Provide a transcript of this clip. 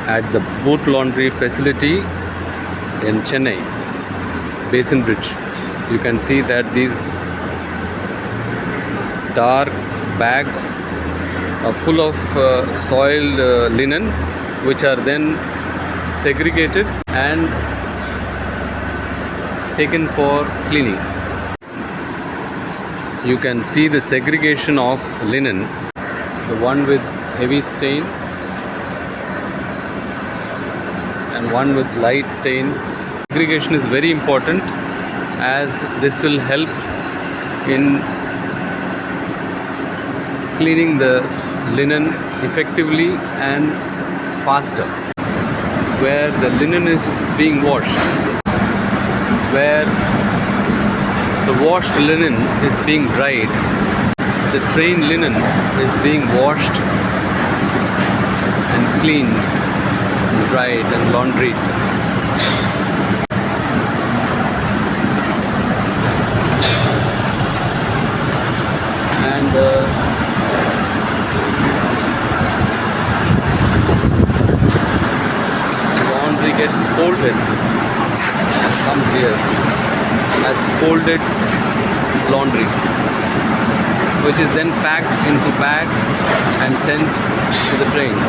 at the boat laundry facility in Chennai, Basin Bridge. You can see that these dark bags are full of soiled linen, which are then segregated and taken for cleaning. You can see the segregation of linen, the one with heavy stain and one with light stain. Segregation is very important as this will help in cleaning the linen effectively and faster. Where the linen is being washed, where the washed linen is being dried, the trained linen is being washed and cleaned, dried and laundried. And laundry gets folded and comes here as folded laundry, which is then packed into bags and sent to the trains.